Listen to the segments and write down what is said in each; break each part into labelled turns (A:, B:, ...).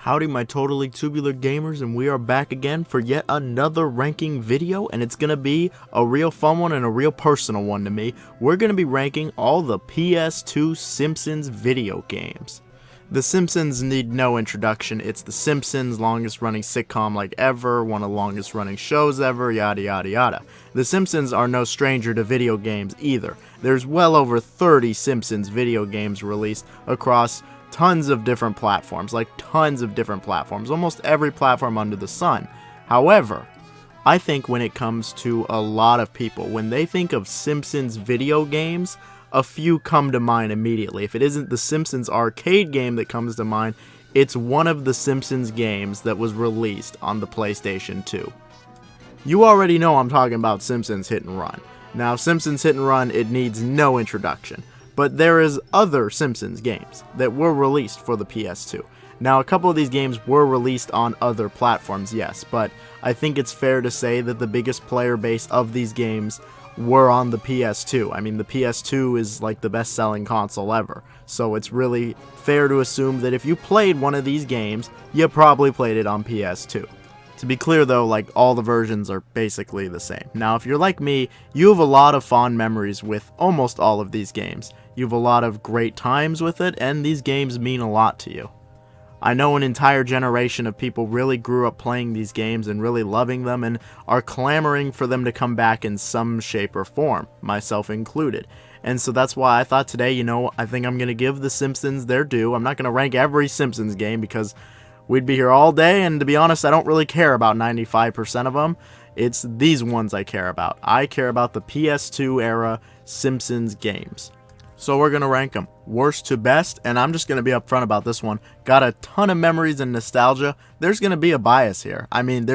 A: Howdy my totally tubular gamers, and we are back again for yet another ranking video, and it's gonna be a real fun one and a real personal one to me. We're gonna be ranking all the PS2 Simpsons video games. The Simpsons need no introduction. It's the Simpsons, longest running sitcom like ever, one of the longest running shows ever, yada yada yada. The Simpsons are no stranger to video games either. There's well over 30 Simpsons video games released across tons of different platforms, almost every platform under the sun. However, I think when it comes to a lot of people, when they think of Simpsons video games, a few come to mind immediately. If it isn't the Simpsons arcade game that comes to mind, it's one of the Simpsons games that was released on the PlayStation 2. You already know I'm talking about Simpsons Hit and Run. Now, Simpsons Hit and Run, it needs no introduction. But there is other Simpsons games that were released for the PS2. Now, a couple of these games were released on other platforms, yes, but I think it's fair to say that the biggest player base of these games were on the PS2. I mean, the PS2 is like the best-selling console ever, so it's really fair to assume that if you played one of these games, you probably played it on PS2. To be clear though, like, all the versions are basically the same. Now, if you're like me, you have a lot of fond memories with almost all of these games. You have a lot of great times with it, and these games mean a lot to you. I know an entire generation of people really grew up playing these games and really loving them and are clamoring for them to come back in some shape or form, myself included. And so that's why I thought today, I think I'm going to give the Simpsons their due. I'm not going to rank every Simpsons game because we'd be here all day, and to be honest, I don't really care about 95% of them. It's these ones I care about. I care about the PS2 era Simpsons games. So we're going to rank them worst to best, and I'm just going to be upfront about this one. Got a ton of memories and nostalgia. There's going to be a bias here. I mean,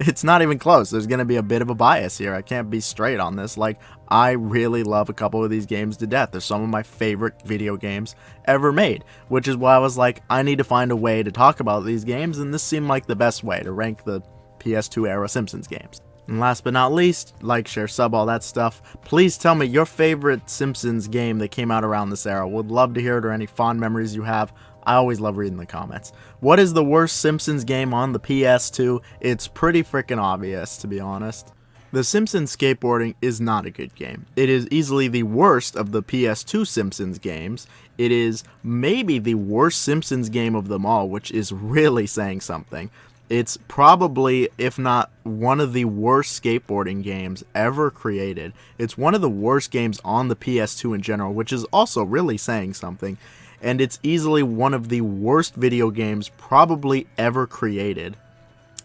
A: it's not even close. There's going to be a bit of a bias here. I can't be straight on this. Like, I really love a couple of these games to death. They're some of my favorite video games ever made, which is why I was like, I need to find a way to talk about these games, and this seemed like the best way to rank the PS2 era Simpsons games. And last but not least, like, share, sub, all that stuff. Please tell me your favorite Simpsons game that came out around this era. Would love to hear it, or any fond memories you have. I always love reading the comments. What is the worst Simpsons game on the PS2? It's pretty freaking obvious, to be honest. The Simpsons Skateboarding is not a good game. It is easily the worst of the PS2 Simpsons games. It is maybe the worst Simpsons game of them all, which is really saying something. It's probably, if not one of the worst skateboarding games ever created. It's one of the worst games on the PS2 in general, which is also really saying something. And it's easily one of the worst video games probably ever created.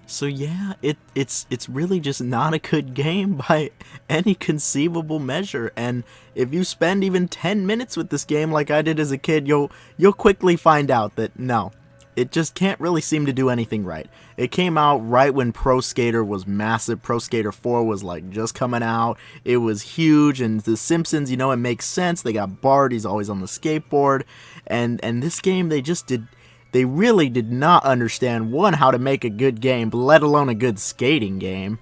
A: So yeah, it's really just not a good game by any conceivable measure. And if you spend even 10 minutes with this game like I did as a kid, you'll quickly find out that no, it just can't really seem to do anything right. It came out right when Pro Skater was massive. Pro Skater 4 was like just coming out. It was huge, and the Simpsons, it makes sense. They got Bart, he's always on the skateboard. And this game, they really did not understand, one, how to make a good game, let alone a good skating game.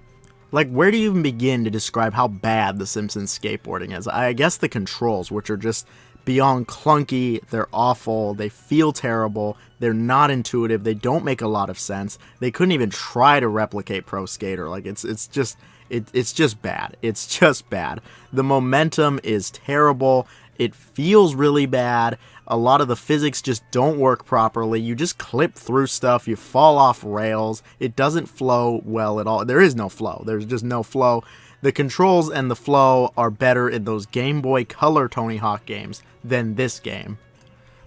A: Like, where do you even begin to describe how bad the Simpsons Skateboarding is? I guess the controls, which are just beyond clunky, they're awful, they feel terrible, they're not intuitive, they don't make a lot of sense. They couldn't even try to replicate Pro Skater. Like, it's just bad. It's just bad. The momentum is terrible. It feels really bad. A lot of the physics just don't work properly. You just clip through stuff. You fall off rails. It doesn't flow well at all. There is no flow. There's just no flow. The controls and the flow are better in those Game Boy Color Tony Hawk games than this game.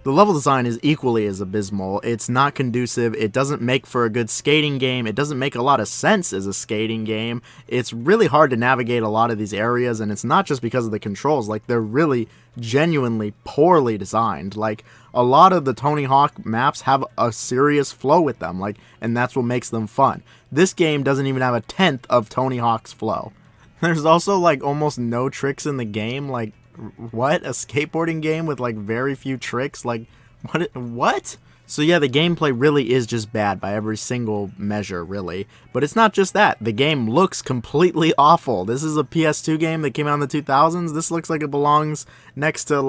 A: The level design is equally as abysmal. It's not conducive. It doesn't make for a good skating game. It doesn't make a lot of sense as a skating game. It's really hard to navigate a lot of these areas, and it's not just because of the controls. Like, they're really genuinely poorly designed. Like, a lot of the Tony Hawk maps have a serious flow with them, and that's what makes them fun. This game doesn't even have a tenth of Tony Hawk's flow. There's also, almost no tricks in the game. What? A skateboarding game with, very few tricks? What? So yeah, the gameplay really is just bad by every single measure, really. But it's not just that. The game looks completely awful. This is a PS2 game that came out in the 2000s. This looks like it belongs next to,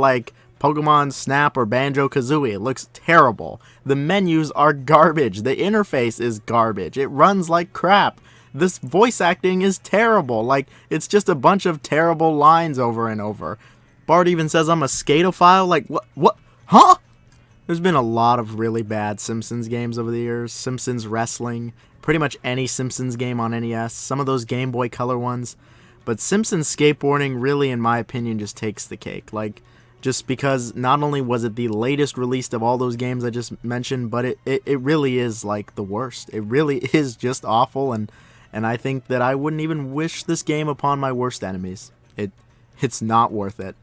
A: Pokemon Snap or Banjo-Kazooie. It looks terrible. The menus are garbage. The interface is garbage. It runs like crap. This voice acting is terrible. Like, it's just a bunch of terrible lines over and over. Bart even says I'm a skatophile. Like, what? Huh? There's been a lot of really bad Simpsons games over the years. Simpsons Wrestling, pretty much any Simpsons game on NES, some of those Game Boy Color ones. But Simpsons Skateboarding really, in my opinion, just takes the cake. Like, just because not only was it the latest released of all those games I just mentioned, but it really is, like, the worst. It really is just awful, and I think that I wouldn't even wish this game upon my worst enemies. It's not worth it.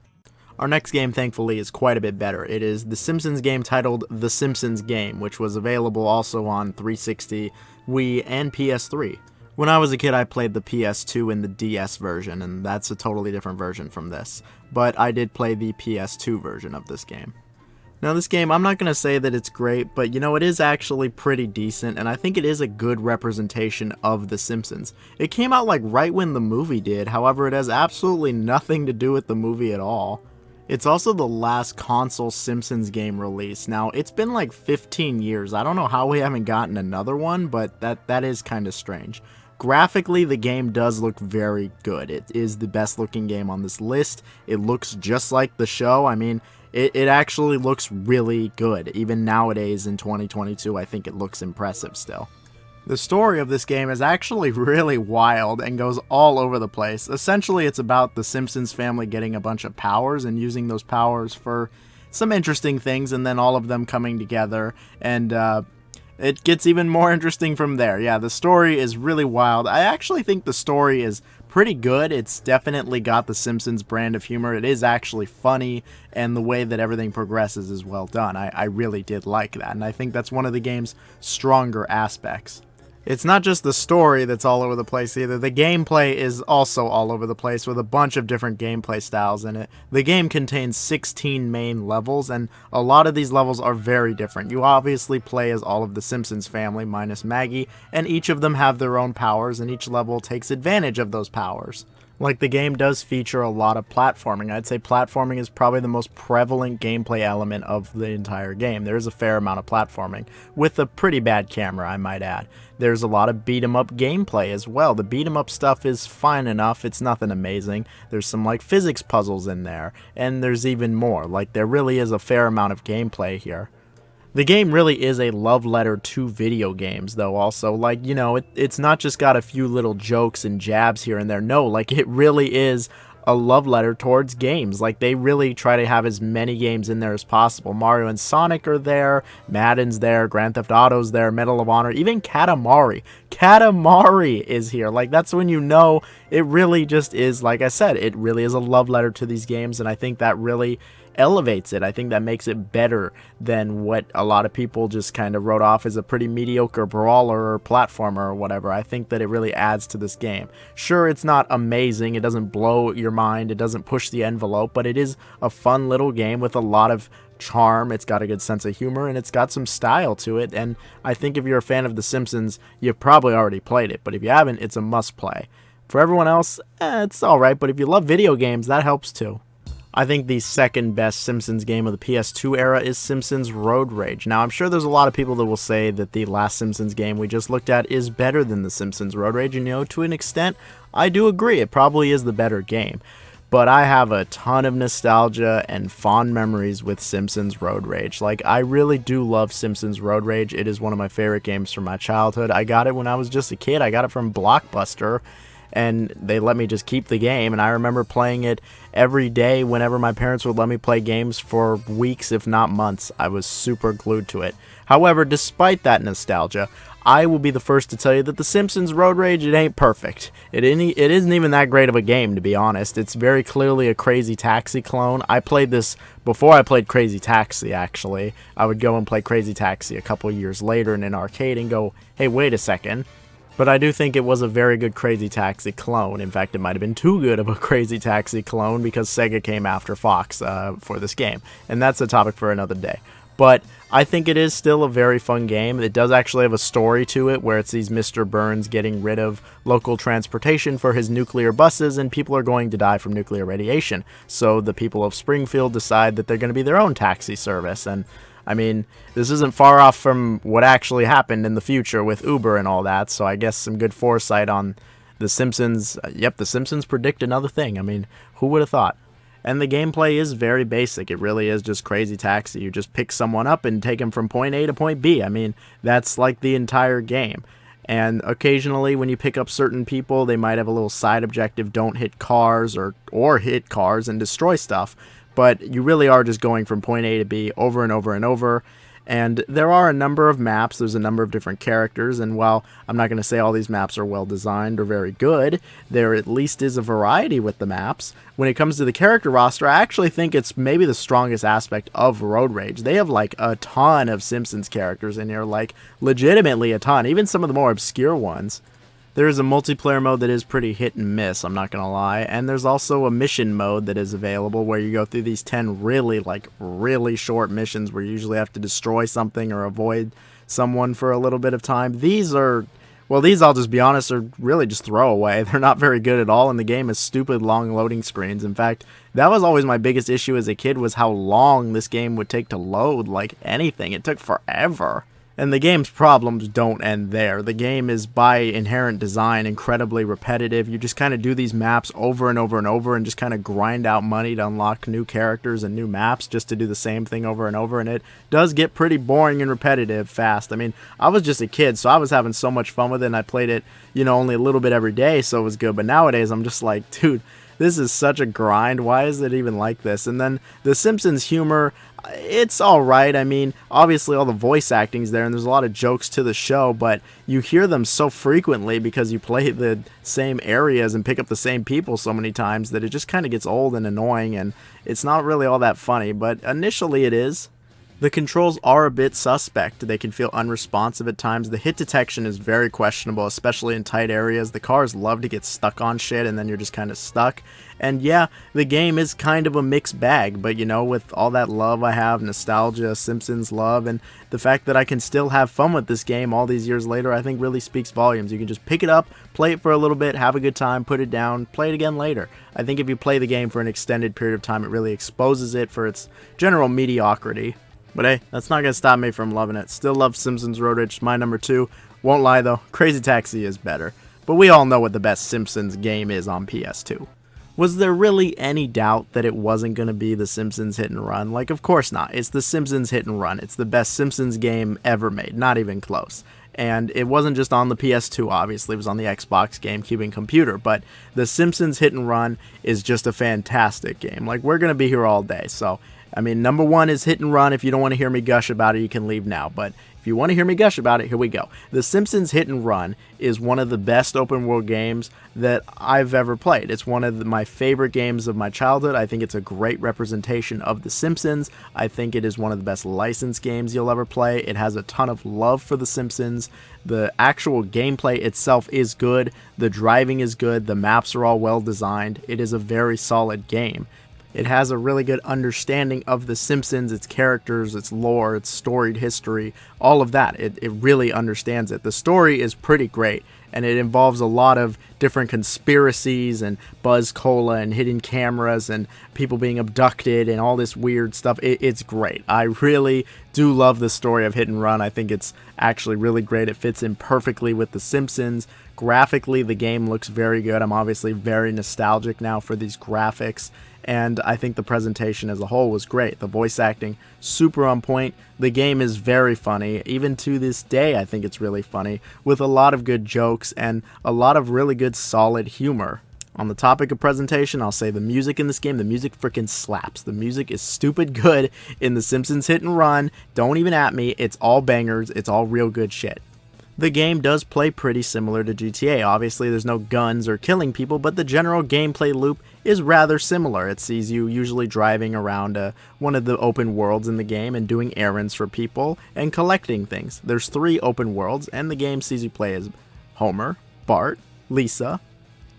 A: Our next game, thankfully, is quite a bit better. It is the Simpsons game titled The Simpsons Game, which was available also on 360, Wii, and PS3. When I was a kid, I played the PS2 and the DS version, and that's a totally different version from this. But I did play the PS2 version of this game. Now, this game, I'm not going to say that it's great, but, you know, it is actually pretty decent, and I think it is a good representation of The Simpsons. It came out, like, right when the movie did, however, it has absolutely nothing to do with the movie at all. It's also the last console Simpsons game release. Now, it's been like 15 years. I don't know how we haven't gotten another one, but that is kind of strange. Graphically, the game does look very good. It is the best looking game on this list. It looks just like the show. I mean, it actually looks really good. Even nowadays in 2022, I think it looks impressive still. The story of this game is actually really wild and goes all over the place. Essentially, it's about the Simpsons family getting a bunch of powers and using those powers for some interesting things, and then all of them coming together, and it gets even more interesting from there. Yeah, the story is really wild. I actually think the story is pretty good. It's definitely got the Simpsons brand of humor. It is actually funny, and the way that everything progresses is well done. I really did like that, and I think that's one of the game's stronger aspects. It's not just the story that's all over the place either. The gameplay is also all over the place with a bunch of different gameplay styles in it. The game contains 16 main levels, and a lot of these levels are very different. You obviously play as all of the Simpsons family minus Maggie, and each of them have their own powers, and each level takes advantage of those powers. Like, the game does feature a lot of platforming. I'd say platforming is probably the most prevalent gameplay element of the entire game. There's a fair amount of platforming, with a pretty bad camera, I might add. There's a lot of beat-em-up gameplay as well. The beat-em-up stuff is fine enough, it's nothing amazing. There's some, like, physics puzzles in there, and there's even more. Like, there really is a fair amount of gameplay here. The game really is a love letter to video games, though, also. Like, you know, it's not just got a few little jokes and jabs here and there. No, like, it really is a love letter towards games. Like, they really try to have as many games in there as possible. Mario and Sonic are there, Madden's there, Grand Theft Auto's there, Medal of Honor, even Katamari. Katamari is here. Like, that's when you know it really just is, like I said, it really is a love letter to these games, and I think that really elevates it. I think that makes it better than what a lot of people just kind of wrote off as a pretty mediocre brawler or platformer or whatever. I think that it really adds to this game. Sure, it's not amazing, it doesn't blow your mind, it doesn't push the envelope, but it is a fun little game with a lot of charm. It's got a good sense of humor, and it's got some style to it, and I think if you're a fan of The Simpsons, you've probably already played it, but if you haven't, it's a must play. For everyone else, it's alright, but if you love video games, that helps too. I think the second best Simpsons game of the PS2 era is Simpsons Road Rage. Now, I'm sure there's a lot of people that will say that the last Simpsons game we just looked at is better than the Simpsons Road Rage, and, you know, to an extent, I do agree. It probably is the better game. But I have a ton of nostalgia and fond memories with Simpsons Road Rage. Like, I really do love Simpsons Road Rage. It is one of my favorite games from my childhood. I got it when I was just a kid. I got it from Blockbuster, and they let me just keep the game, and I remember playing it every day whenever my parents would let me play games for weeks, if not months. I was super glued to it. However, despite that nostalgia, I will be the first to tell you that The Simpsons Road Rage, it ain't perfect. It isn't even that great of a game, to be honest. It's very clearly a Crazy Taxi clone. I played this before I played Crazy Taxi, actually. I would go and play Crazy Taxi a couple years later in an arcade and go, hey, wait a second. But I do think it was a very good Crazy Taxi clone. In fact, it might have been too good of a Crazy Taxi clone because Sega came after Fox for this game. And that's a topic for another day. But I think it is still a very fun game. It does actually have a story to it where it sees Mr. Burns getting rid of local transportation for his nuclear buses, and people are going to die from nuclear radiation. So the people of Springfield decide that they're going to be their own taxi service. And I mean, this isn't far off from what actually happened in the future with Uber and all that, so I guess some good foresight on The Simpsons. Yep, The Simpsons predict another thing. I mean, who would have thought? And the gameplay is very basic. It really is just Crazy Taxi. You just pick someone up and take them from point A to point B. I mean, that's like the entire game. And occasionally when you pick up certain people, they might have a little side objective, don't hit cars or hit cars and destroy stuff. But you really are just going from point A to B over and over and over. And there are a number of maps, there's a number of different characters, and while I'm not going to say all these maps are well designed or very good, there at least is a variety with the maps. When it comes to the character roster, I actually think it's maybe the strongest aspect of Road Rage. They have like a ton of Simpsons characters in here, like legitimately a ton, even some of the more obscure ones. There is a multiplayer mode that is pretty hit and miss, I'm not going to lie, and there's also a mission mode that is available where you go through these 10 really short missions where you usually have to destroy something or avoid someone for a little bit of time. These, I'll just be honest, are really just throwaway. They're not very good at all, and the game has stupid long loading screens. In fact, that was always my biggest issue as a kid, was how long this game would take to load like anything. It took forever. And the game's problems don't end there. The game is, by inherent design, incredibly repetitive. You just kind of do these maps over and over and over and just kind of grind out money to unlock new characters and new maps just to do the same thing over and over. And it does get pretty boring and repetitive fast. I mean, I was just a kid, so I was having so much fun with it, and I played it, only a little bit every day, so it was good. But nowadays, I'm just like, dude, this is such a grind. Why is it even like this? And then the Simpsons humor, it's alright. I mean, obviously all the voice acting's there and there's a lot of jokes to the show, but you hear them so frequently because you play the same areas and pick up the same people so many times that it just kind of gets old and annoying, and it's not really all that funny, but initially it is. The controls are a bit suspect. They can feel unresponsive at times. The hit detection is very questionable, especially in tight areas. The cars love to get stuck on shit, and then you're just kind of stuck. And yeah, the game is kind of a mixed bag, but with all that love I have, nostalgia, Simpsons love, and the fact that I can still have fun with this game all these years later, I think really speaks volumes. You can just pick it up, play it for a little bit, have a good time, put it down, play it again later. I think if you play the game for an extended period of time, it really exposes it for its general mediocrity. But hey, that's not going to stop me from loving it. Still love Simpsons Road Rage, my number 2. Won't lie though, Crazy Taxi is better. But we all know what the best Simpsons game is on PS2. Was there really any doubt that it wasn't going to be the Simpsons Hit and Run? Like, of course not. It's the Simpsons Hit and Run. It's the best Simpsons game ever made, not even close. And it wasn't just on the PS2, obviously. It was on the Xbox, GameCube, and computer. But the Simpsons Hit and Run is just a fantastic game. Like, we're going to be here all day, so I mean, number 1 is Hit and Run. If you don't want to hear me gush about it, you can leave now. But if you want to hear me gush about it, here we go. The Simpsons Hit and Run is one of the best open world games that I've ever played. It's one of my favorite games of my childhood. I think it's a great representation of The Simpsons. I think it is one of the best licensed games you'll ever play. It has a ton of love for The Simpsons. The actual gameplay itself is good. The driving is good. The maps are all well designed. It is a very solid game. It has a really good understanding of The Simpsons, its characters, its lore, its storied history, all of that. It really understands it. The story is pretty great, and it involves a lot of different conspiracies and Buzz Cola and hidden cameras and people being abducted and all this weird stuff. It's great. I really do love the story of Hit and Run. I think it's actually really great. It fits in perfectly with The Simpsons. Graphically, the game looks very good. I'm obviously very nostalgic now for these graphics. And I think the presentation as a whole was great. The voice acting, super on point. The game is very funny. Even to this day, I think it's really funny, with a lot of good jokes and a lot of really good solid humor. On the topic of presentation, I'll say the music in this game, the music freaking slaps. The music is stupid good in The Simpsons Hit and Run. Don't even at me. It's all bangers. It's all real good shit. The game does play pretty similar to GTA. Obviously, there's no guns or killing people, but the general gameplay loop is rather similar. It sees you usually driving around one of the open worlds in the game and doing errands for people and collecting things. There's 3 open worlds, and the game sees you play as Homer, Bart, Lisa,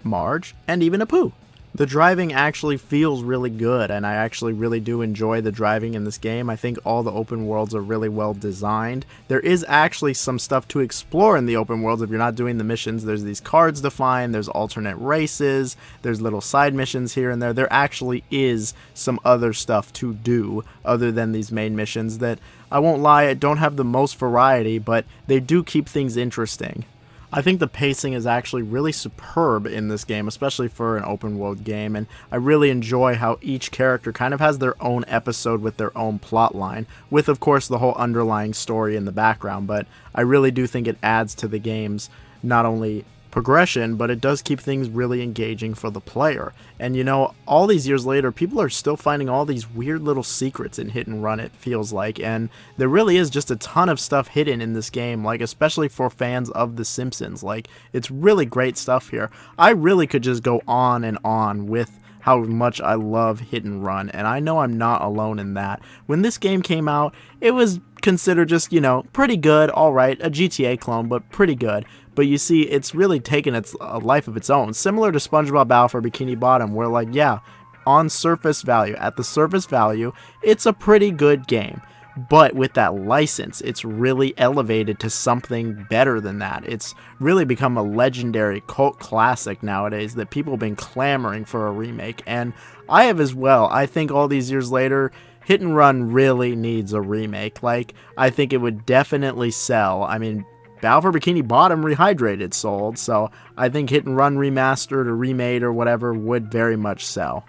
A: Marge, and even Apu. The driving actually feels really good, and I actually really do enjoy the driving in this game. I think all the open worlds are really well designed. There is actually some stuff to explore in the open worlds if you're not doing the missions. There's these cards to find, there's alternate races, there's little side missions here and there. There actually is some other stuff to do other than these main missions that, I won't lie, don't have the most variety, but they do keep things interesting. I think the pacing is actually really superb in this game, especially for an open world game, and I really enjoy how each character kind of has their own episode with their own plot line, with of course the whole underlying story in the background, but I really do think it adds to the game's not only progression, but it does keep things really engaging for the player. And you know, all these years later, people are still finding all these weird little secrets in Hit and Run, it feels like, and there really is just a ton of stuff hidden in this game, like especially for fans of The Simpsons. Like, it's really great stuff here. I really could just go on and on with how much I love Hit and Run, and I know I'm not alone in that. When this game came out, it was considered just, you know, pretty good, alright, a GTA clone, but pretty good. But you see, it's really taken a life of its own, similar to SpongeBob Battle for Bikini Bottom, where like, yeah, on surface value, at the surface value, it's a pretty good game. But with that license, it's really elevated to something better than that. It's really become a legendary cult classic nowadays that people have been clamoring for a remake, and I have as well. I think all these years later, Hit and Run really needs a remake. Like, I think it would definitely sell. I mean, Battle for Bikini Bottom Rehydrated sold, so I think Hit and Run remastered or remade or whatever would very much sell.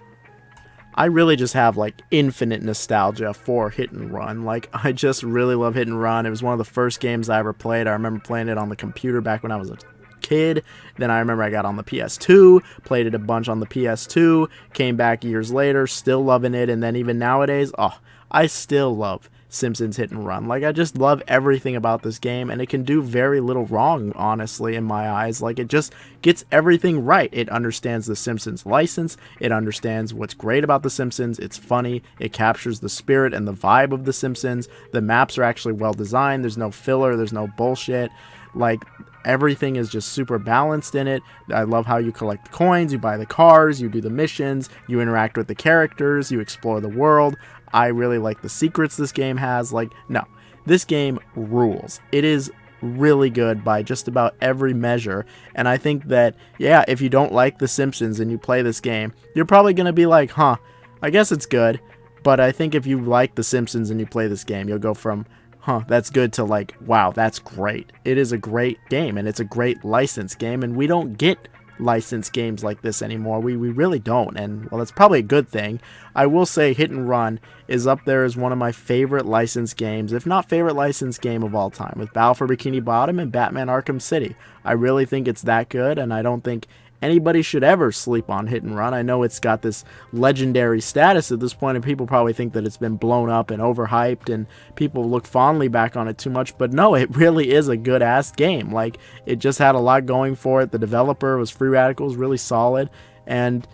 A: I really just have like infinite nostalgia for Hit and Run. Like, I just really love Hit and Run. It was one of the first games I ever played. I remember playing it on the computer back when I was a kid. Then I remember I got on the PS2, played it a bunch on the PS2, came back years later, still loving it, and then even nowadays, oh, I still love Simpsons Hit and Run. Like, I just love everything about this game, and it can do very little wrong, honestly, in my eyes. Like, it just gets everything right. It understands the Simpsons license, it understands what's great about the Simpsons, it's funny, it captures the spirit and the vibe of the Simpsons, the maps are actually well designed, there's no filler, there's no bullshit. Like, everything is just super balanced in it. I love how you collect the coins, you buy the cars, you do the missions, you interact with the characters, you explore the world. I really like the secrets this game has. Like, no, this game rules. It is really good by just about every measure, and I think that, yeah, if you don't like The Simpsons and you play this game, you're probably going to be like, huh, I guess it's good, but I think if you like The Simpsons and you play this game, you'll go from, huh, that's good to like, wow, that's great. It is a great game, and it's a great licensed game, and we don't get licensed games like this anymore. We really don't, and well, that's probably a good thing. I will say Hit and Run is up there as one of my favorite licensed games, if not favorite licensed game of all time, with Battle for Bikini Bottom and Batman Arkham City. I really think it's that good, and I don't think anybody should ever sleep on Hit and Run. I know it's got this legendary status at this point, and people probably think that it's been blown up and overhyped, and people look fondly back on it too much, but no, it really is a good-ass game. Like, it just had a lot going for it. The developer was Free Radicals, really solid, and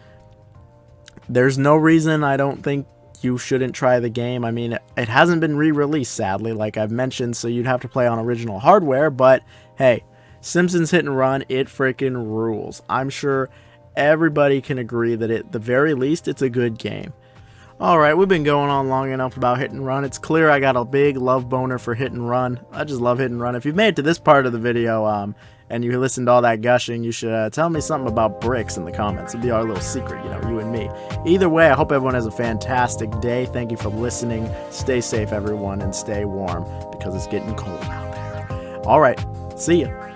A: there's no reason I don't think you shouldn't try the game. I mean, it hasn't been re-released, sadly, like I've mentioned, so you'd have to play on original hardware, but hey, Simpsons Hit and Run, it freaking rules. I'm sure everybody can agree that at the very least, it's a good game. Alright, we've been going on long enough about Hit and Run. It's clear I got a big love boner for Hit and Run. I just love Hit and Run. If you've made it to this part of the video, and you listened to all that gushing, you should tell me something about bricks in the comments. It'd be our little secret, you know, you and me. Either way, I hope everyone has a fantastic day. Thank you for listening. Stay safe, everyone, and stay warm, because it's getting cold out there. Alright, see ya.